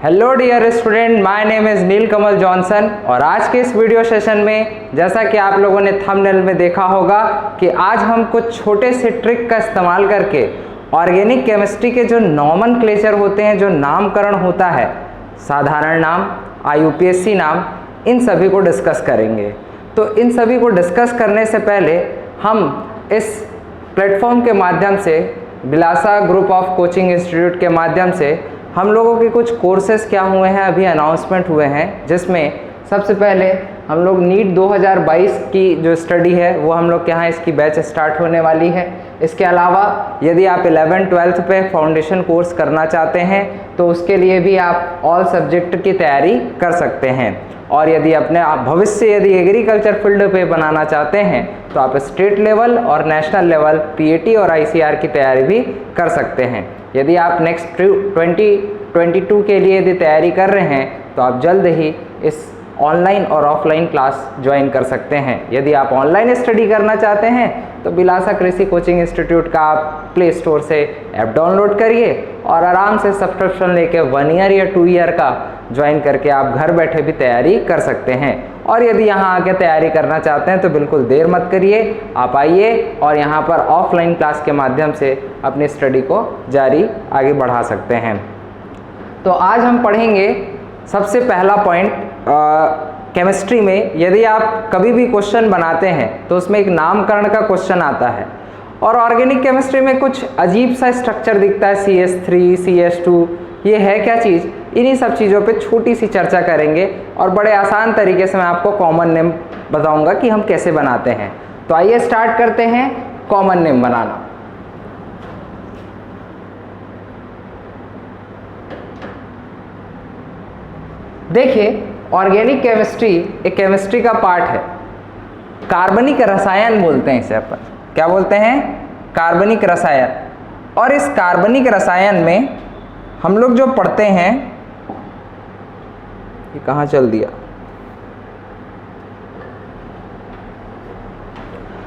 Hello dear student, my name is Neelkamal Johnson और आज के इस वीडियो सेशन में जैसा कि आप लोगों ने थंबनेल में देखा होगा कि आज हम कुछ छोटे से ट्रिक का इस्तेमाल करके ऑर्गेनिक केमिस्ट्री के जो नॉमेनक्लेचर होते हैं, जो नामकरण होता है, साधारण नाम, IUPAC नाम, इन सभी को डिस्कस करेंगे। तो इन सभी को डिस्कस करने से पहले हम इस प्लेटफॉर्म के माध्यम से, Bilasa group of coaching institute के माध्यम से हम लोगों के कुछ कोर्सेज क्या हुए हैं, अभी अनाउंसमेंट हुए हैं, जिसमें सबसे पहले हम लोग नीट 2022 की जो स्टडी है वो हम लोग के यहाँ इसकी बैच स्टार्ट होने वाली है। इसके अलावा यदि आप 11th-12th पे फाउंडेशन कोर्स करना चाहते हैं तो उसके लिए भी आप ऑल सब्जेक्ट की तैयारी कर सकते हैं। और यदि अपने आप भविष्य यदि एग्रीकल्चर फील्ड पे बनाना चाहते हैं तो आप स्टेट लेवल और नेशनल लेवल PAT और ICR की तैयारी भी कर सकते हैं। यदि आप नेक्स्ट 2022 के लिए यदि तैयारी कर रहे हैं तो आप जल्द ही इस ऑनलाइन और ऑफलाइन क्लास ज्वाइन कर सकते हैं। यदि आप ऑनलाइन स्टडी करना चाहते हैं तो बिलासा कृषि कोचिंग इंस्टीट्यूट का आप प्ले स्टोर से ऐप डाउनलोड करिए और आराम से सब्सक्रिप्शन लेके 1 ईयर या 2 ईयर का ज्वाइन करके आप घर बैठे भी तैयारी कर सकते हैं। और यदि यहाँ आके तैयारी करना चाहते हैं तो बिल्कुल देर मत करिए, आप आइए और यहाँ पर ऑफलाइन क्लास के माध्यम से अपनी स्टडी को जारी आगे बढ़ा सकते हैं। तो आज हम पढ़ेंगे सबसे पहला पॉइंट, केमिस्ट्री में यदि आप कभी भी क्वेश्चन बनाते हैं तो उसमें एक नामकरण का क्वेश्चन आता है और ऑर्गेनिक केमिस्ट्री में कुछ अजीब सा स्ट्रक्चर दिखता है, CH3, CH2, ये है क्या चीज़। इन्हीं सब चीज़ों पे छोटी सी चर्चा करेंगे और बड़े आसान तरीके से मैं आपको कॉमन नेम बताऊंगा कि हम कैसे बनाते हैं। तो आइए स्टार्ट करते हैं कॉमन नेम बनाना। देखिए, ऑर्गेनिक केमिस्ट्री एक केमिस्ट्री का पार्ट है। कार्बनिक रसायन बोलते हैं इसे अपन, क्या बोलते हैं? कार्बनिक रसायन। और इस कार्बनिक रसायन में हम लोग जो पढ़ते हैं, ये कहाँ चल दिया,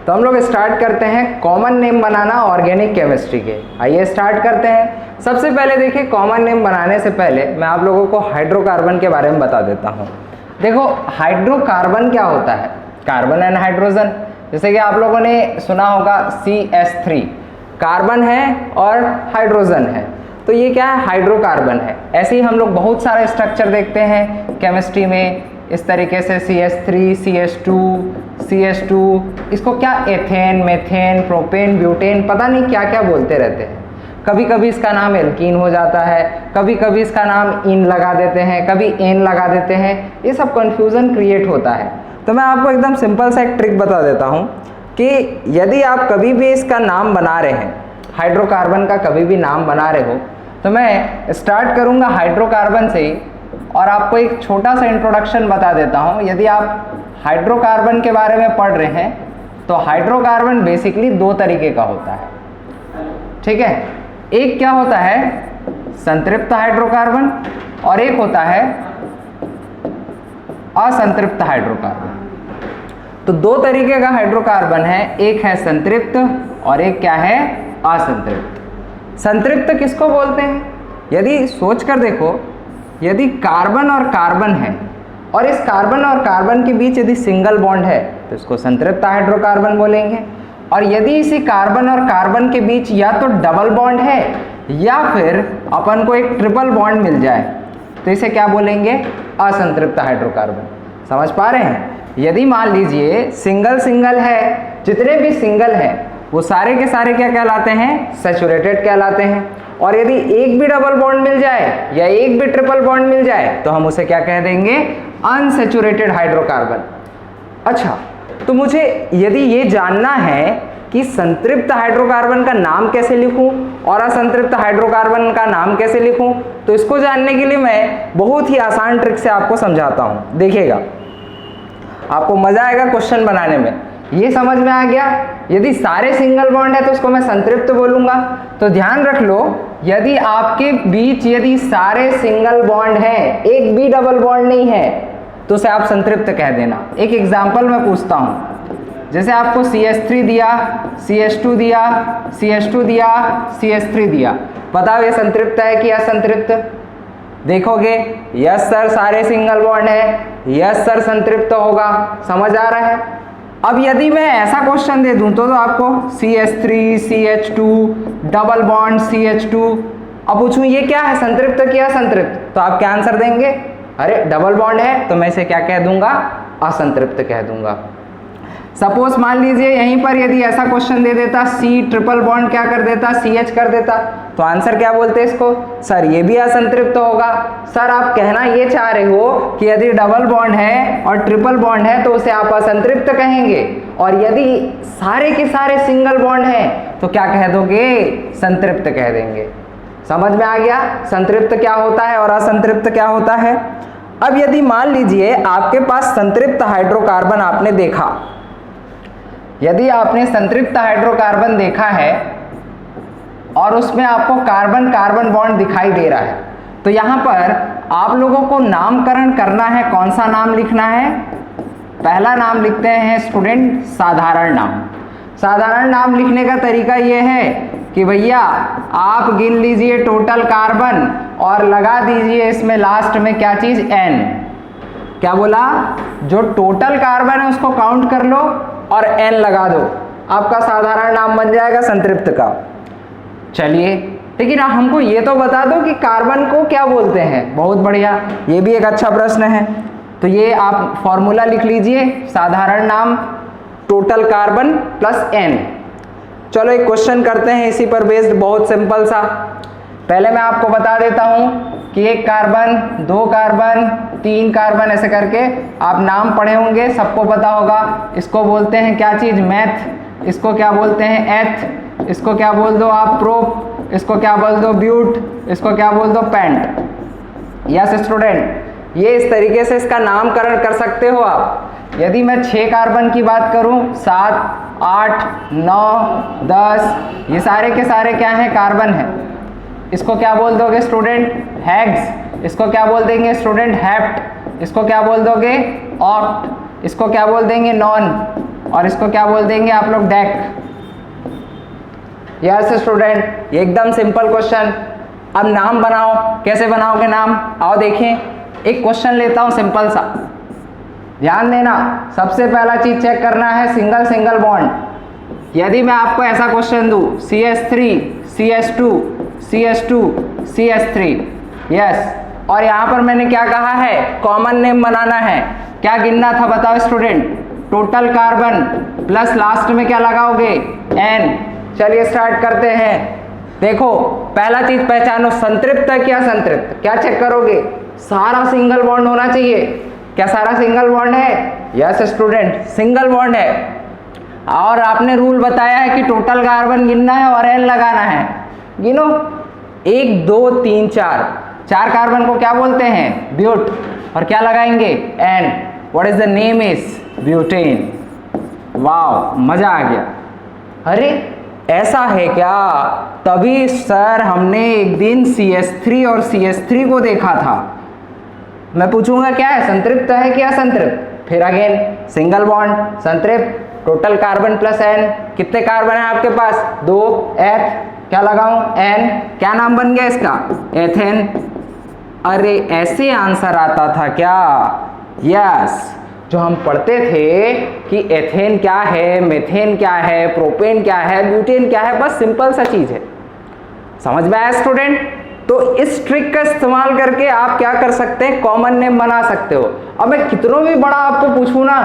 तो हम लोग स्टार्ट करते हैं कॉमन नेम बनाना ऑर्गेनिक केमिस्ट्री के। आइए स्टार्ट करते हैं। सबसे पहले देखिए, कॉमन नेम बनाने से पहले मैं आप लोगों को हाइड्रोकार्बन के बारे में बता देता हूँ। देखो, हाइड्रोकार्बन क्या होता है? Carbon and hydrogen. जैसे कि आप लोगों ने सुना होगा CH3, कार्बन है और हाइड्रोजन है, तो ये क्या है? हाइड्रोकार्बन है। ऐसे ही हम लोग बहुत सारे स्ट्रक्चर देखते हैं केमिस्ट्री में, इस तरीके से CH3, CH2, इसको क्या एथेन, मेथेन, प्रोपेन, ब्यूटेन, पता नहीं क्या क्या बोलते रहते हैं। कभी कभी इसका नाम एल्कीन हो जाता है, कभी कभी इसका नाम इन लगा देते हैं, कभी एन लगा देते हैं, ये सब कन्फ्यूज़न क्रिएट होता है। तो मैं आपको एकदम सिंपल सा एक ट्रिक बता देता हूँ कि यदि आप कभी भी इसका नाम बना रहे हैं, हाइड्रोकार्बन का कभी भी नाम बना रहे हो, तो मैं स्टार्ट करूँगा हाइड्रोकार्बन से ही और आपको एक छोटा सा इंट्रोडक्शन बता देता हूँ। यदि आप हाइड्रोकार्बन के बारे में पढ़ रहे हैं तो हाइड्रोकार्बन बेसिकली 2 तरीके का होता है, ठीक है। एक क्या होता है? संतृप्त हाइड्रोकार्बन और एक होता है असंतृप्त हाइड्रोकार्बन। तो 2 तरीके का हाइड्रोकार्बन है, एक है संतृप्त और एक क्या है? असंतृप्त। संतृप्त किसको बोलते हैं? यदि सोच कर देखो, यदि कार्बन और कार्बन है और इस कार्बन और कार्बन के बीच यदि सिंगल बॉन्ड है तो इसको संतृप्त हाइड्रोकार्बन बोलेंगे। और यदि इसी कार्बन और कार्बन के बीच या तो डबल बॉन्ड है या फिर अपन को एक ट्रिपल बॉन्ड मिल जाए तो इसे क्या बोलेंगे? असंतृप्त हाइड्रोकार्बन। समझ पा रहे हैं? यदि मान लीजिए सिंगल है, जितने भी सिंगल हैं वो सारे के सारे क्या कहलाते हैं? सैचुरेटेड कहलाते हैं। और यदि एक भी डबल बॉन्ड मिल जाए या एक भी ट्रिपल बॉन्ड मिल जाए तो हम उसे क्या कह देंगे? Unsaturated hydrocarbon. अच्छा, तो मुझे यदि ये जानना है कि संतृप्त हाइड्रोकार्बन का नाम कैसे लिखूं और असंतृप्त हाइड्रोकार्बन का नाम कैसे लिखूं, तो इसको जानने के लिए मैं बहुत ही आसान ट्रिक से आपको समझाता हूं। देखिएगा, आपको मजा आएगा क्वेश्चन बनाने में। ये समझ में आ गया? यदि सारे सिंगल बॉन्ड है तो उसको मैं संतृप्त बोलूंगा। तो ध्यान रख लो, यदि आपके बीच यदि सारे सिंगल बॉन्ड हैं, एक भी डबल बॉन्ड नहीं है, तो उसे आप संतृप्त कह देना। एक एग्जांपल मैं पूछता हूं, जैसे आपको CH3 दिया, CH2 दिया, CH2 दिया, CH3 दिया, बताओ ये संतृप्त है कि असंतृप्त? देखोगे यस सर सारे सिंगल बॉन्ड है, यस सर संतृप्त होगा। समझ आ रहा है? अब यदि मैं ऐसा क्वेश्चन दे दूं तो आपको CH3 CH2 double bond CH2, अब पूछूं ये क्या है, संतृप्त क्या संतृप्त, तो आप क्या आंसर देंगे? अरे डबल बॉन्ड है तो मैं इसे क्या कह दूंगा? असंतृप्त कह दूंगा। सपोज मान लीजिए यहीं पर यदि ऐसा क्वेश्चन दे देता C ट्रिपल बॉन्ड क्या कर देता, CH कर देता, तो आंसर क्या बोलते इसको? सर ये भी असंतृप्त होगा। सर आप कहना ये चाह रहे हो कि यदि डबल बॉन्ड है और ट्रिपल बॉन्ड है तो उसे आप असंतृप्त कहेंगे, और यदि सारे के सारे सिंगल बॉन्ड हैं तो क्या कह दोगे? संतृप्त कह देंगे। समझ में आ गया संतृप्त क्या होता है और असंतृप्त क्या होता है? अब यदि मान लीजिए आपके पास संतृप्त हाइड्रोकार्बन आपने देखा, यदि आपने संतृप्त हाइड्रोकार्बन देखा है और उसमें आपको कार्बन कार्बन बॉन्ड दिखाई दे रहा है, तो यहाँ पर आप लोगों को नामकरण करना है। कौन सा नाम लिखना है? पहला नाम लिखते हैं स्टूडेंट साधारण नाम। साधारण नाम लिखने का तरीका ये है कि भैया आप गिन लीजिए टोटल कार्बन और लगा दीजिए इसमें लास्ट में क्या चीज? N। क्या बोला? जो टोटल कार्बन है उसको काउंट कर लो और N लगा दो, आपका साधारण नाम बन जाएगा संतृप्त का। चलिए लेकिन हमको ये तो बता दो कि कार्बन को क्या बोलते हैं। बहुत बढ़िया, ये भी एक अच्छा प्रश्न है। तो ये आप फॉर्मूला लिख लीजिए, साधारण नाम टोटल कार्बन प्लस N। चलो एक क्वेश्चन करते हैं इसी पर बेस्ड, बहुत सिंपल सा। पहले मैं आपको बता देता हूँ कि एक कार्बन, दो कार्बन, तीन कार्बन, ऐसे करके आप नाम पढ़े होंगे, सबको पता होगा। इसको बोलते हैं क्या चीज? मैथ। इसको क्या बोलते हैं? एथ। इसको क्या बोल दो आप? प्रोप। इसको क्या बोल दो? ब्यूट। इसको क्या बोल दो? पेंट। यस स्टूडेंट, ये इस तरीके से इसका नामकरण कर सकते हो आप। यदि मैं 6 कार्बन की बात करूं, 7, 8, 9, 10, ये सारे के सारे क्या हैं? कार्बन है। इसको क्या बोल दोगे स्टूडेंट? हेक्स। इसको क्या बोल देंगे स्टूडेंट? हेप्ट। इसको क्या बोल दोगे? ऑक्ट। इसको क्या बोल देंगे? नॉन। और इसको क्या बोल देंगे आप लोग? डेक। यस स्टूडेंट, एकदम सिंपल क्वेश्चन। अब नाम बनाओ। कैसे बनाओगे नाम? आओ देखें, एक क्वेश्चन लेता हूं सिंपल सा, ध्यान देना। सबसे पहला चीज चेक करना है सिंगल सिंगल बॉन्ड। यदि मैं आपको ऐसा क्वेश्चन दूं CH3 CH2 CH2 CH3, yes, और यहाँ पर मैंने क्या कहा है? कॉमन नेम बनाना है। क्या गिनना था बताओ student? Total carbon plus last में क्या लगाओगे? N। चलिए स्टार्ट करते हैं। देखो पहला चीज पहचानो, संतृप्त है क्या संतृप्त? क्या चेक करोगे? सारा सिंगल बॉन्ड होना चाहिए। क्या सारा सिंगल बॉन्ड है? यस स्टूडेंट, सिंगल बॉन्ड है। और आपने रूल बताया है कि टोटल कार्बन गिनना है और N लगाना है। गिनो, 1 2 3 4, 4 कार्बन को क्या बोलते हैं? ब्यूट। और क्या लगाएंगे? N। What is the name? Is butane. Wow, मजा आ गया। अरे ऐसा है क्या? तभी सर हमने एक दिन CH3 और CH3 को देखा था। मैं पूछूंगा क्या है? संतृप्त है क्या असंतृप्त? फिर अगेन सिंगल बॉन्ड, संतृप्त, टोटल कार्बन प्लस N। कितने कार्बन है आपके पास? 2। एथ, क्या लगाऊं? N। क्या नाम बन गया इसका? एथेन। अरे ऐसे आंसर आता था क्या? यस, जो हम पढ़ते थे कि एथेन क्या है, मेथेन क्या है, प्रोपेन क्या है, ब्यूटेन क्या है, बस सिंपल सा चीज है। समझ में आया स्टूडेंट? तो इस ट्रिक का इस्तेमाल करके आप क्या कर सकते हैं? कॉमन नेम बना सकते हो। अब मैं कितनों भी बड़ा आपको पूछूं ना,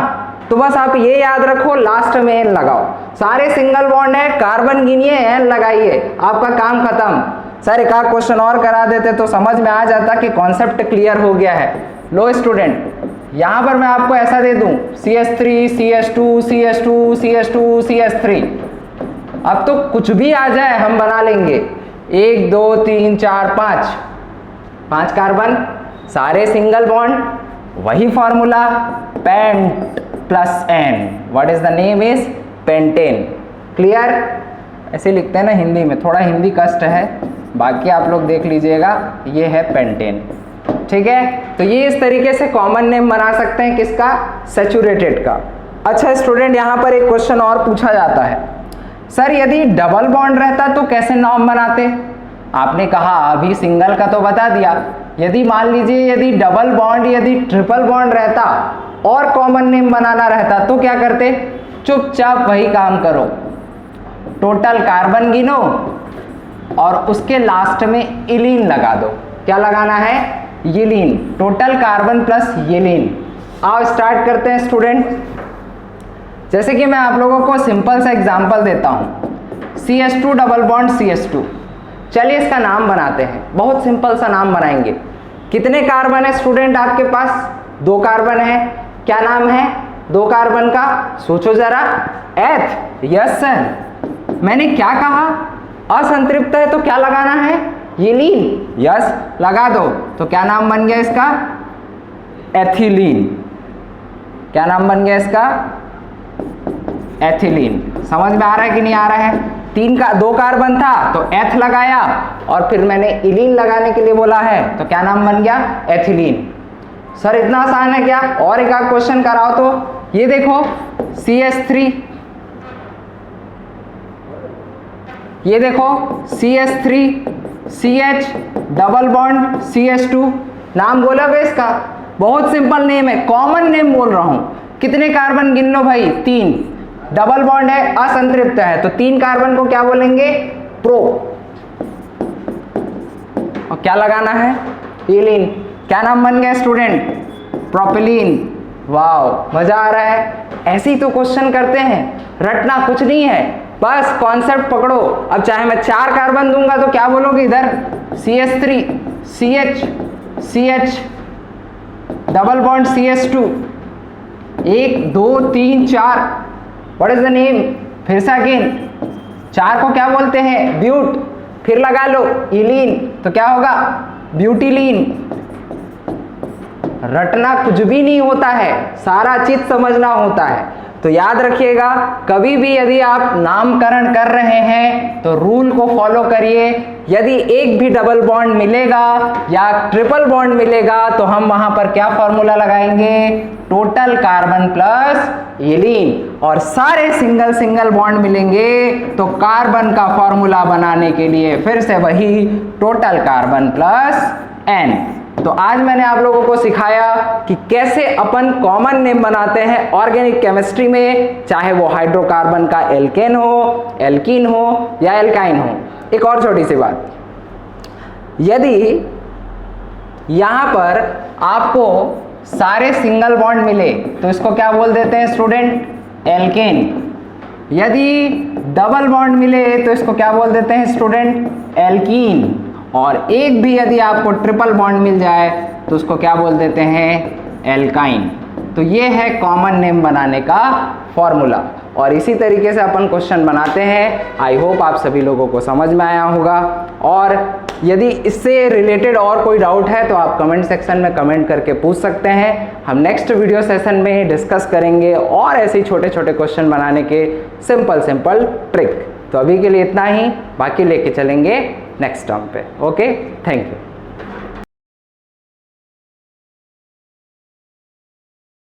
तो बस आप ये याद रखो, लास्ट में N लगाओ। सारे सिंगल बॉन्ड है, कार्बन गिनिए, N लगाइए, आपका काम खत्म। सर एक आध क्वेश्चन और करा देते तो समझ में आ जाता कि कॉन्सेप्ट क्लियर हो गया है। लो स्टूडेंट, यहां पर मैं आपको ऐसा दे दूं CH3 CH2 CH2 CH2 CH3, अब तो कुछ भी आ जाए हम बना लेंगे। 1 2 3 4 5 कार्बन, सारे सिंगल बॉन्ड, वही formula, pent plus N। What is the name? Is pentane. Clear? ऐसे लिखते हैं ना हिंदी में, थोड़ा हिंदी कष्ट है, बाकी आप लोग देख लीजिएगा। ये है पेंटेन। ठीक है, तो ये इस तरीके से कॉमन नेम बना सकते हैं किसका? सैचुरेटेड का। अच्छा स्टूडेंट, यहाँ पर एक क्वेश्चन और पूछा जाता है, सर यदि डबल बॉन्ड रहता तो कैसे नाम बनाते? आपने कहा अभी सिंगल का तो बता दिया, यदि मान लीजिए यदि डबल बॉन्ड यदि ट्रिपल बॉन्ड रहता और कॉमन नेम बनाना रहता तो क्या करते? चुपचाप वही काम करो, टोटल कार्बन गिनो और उसके लास्ट में इलीन लगा दो। क्या लगाना है? यीलीन, टोटल कार्बन प्लस यीलीन। आओ स्टार्ट करते हैं स्टूडेंट। जैसे कि मैं आप लोगों को सिंपल सा एग्जांपल देता हूं, CH2 डबल बॉन्ड CH2। चलिए इसका नाम बनाते हैं, बहुत सिंपल सा नाम बनाएंगे। कितने कार्बन है स्टूडेंट आपके पास? 2 कार्बन है। क्या नाम है 2 कार्बन का? सोचो जरा। एथ। Yes sir. मैंने क्या कहा? असंतृप्त है तो क्या लगाना है? यीलीन। यस, लगा दो। तो क्या नाम बन गया इसका? एथिलीन। क्या नाम बन गया इसका? एथिलीन। समझ में आ रहा है कि नहीं आ रहा है? 2 कार्बन था तो एथ लगाया और फिर मैंने इलीन लगाने के लिए बोला है तो क्या नाम बन गया? एथिलीन। सर इतना आसान है क्या? और एक आध क्वेश्चन कराओ तो। ये देखो CH3, ये देखो CH3 CH double bond CH2। नाम बोला बे इसका? बहुत सिंपल नेम है, कॉमन नेम बोल रहा हूं। कितने कार्बन गिन लो भाई? 3। डबल बॉन्ड है, असंतृप्त है, तो 3 कार्बन को क्या बोलेंगे? प्रो। और क्या लगाना है? इलीन। क्या नाम बन गया स्टूडेंट? प्रोपिलीन। वाह, मजा आ रहा है। ऐसे ही तो क्वेश्चन करते हैं, रटना कुछ नहीं है, बस कॉन्सेप्ट पकड़ो। अब चाहे मैं 4 कार्बन दूंगा तो क्या बोलोगे इधर? CH3 CH CH double bond CH2। 1 2 3 4। What is the name? फिर से अगेन 4 को क्या बोलते हैं? ब्यूट। फिर लगा लो इलीन, तो क्या होगा? ब्यूटिलीन। रटना कुछ भी नहीं होता है, सारा चीज समझना होता है। तो याद रखिएगा, कभी भी यदि आप नामकरण कर रहे हैं तो रूल को फॉलो करिए। यदि एक भी डबल बॉन्ड मिलेगा या ट्रिपल बॉन्ड मिलेगा तो हम वहां पर क्या फॉर्मूला लगाएंगे? टोटल कार्बन प्लस इलीन। और सारे सिंगल सिंगल बॉन्ड मिलेंगे तो कार्बन का फॉर्मूला बनाने के लिए फिर से वही टोटल कार्बन प्लस N। तो आज मैंने आप लोगों को सिखाया कि कैसे अपन कॉमन नेम बनाते हैं ऑर्गेनिक केमिस्ट्री में, चाहे वो हाइड्रोकार्बन का एल्केन हो, एल्कीन हो या एल्काइन हो। एक और छोटी सी बात, यदि यहां पर आपको सारे सिंगल बॉन्ड मिले तो इसको क्या बोल देते हैं स्टूडेंट? एल्केन। यदि डबल बॉन्ड मिले तो इसको क्या बोल देते हैं स्टूडेंट? एल्कीन। और एक भी यदि आपको ट्रिपल बॉन्ड मिल जाए तो उसको क्या बोल देते हैं? एल्काइन। तो ये है कॉमन नेम बनाने का फॉर्मूला और इसी तरीके से अपन क्वेश्चन बनाते हैं। आई होप आप सभी लोगों को समझ में आया होगा। और यदि इससे रिलेटेड और कोई डाउट है तो आप कमेंट सेक्शन में कमेंट करके पूछ सकते हैं। हम नेक्स्ट वीडियो सेशन में डिस्कस करेंगे और ऐसे ही छोटे छोटे क्वेश्चन बनाने के सिंपल ट्रिक। तो अभी के लिए इतना ही, बाकी लेके चलेंगे नेक्स्ट टर्म पे। Okay, thank you.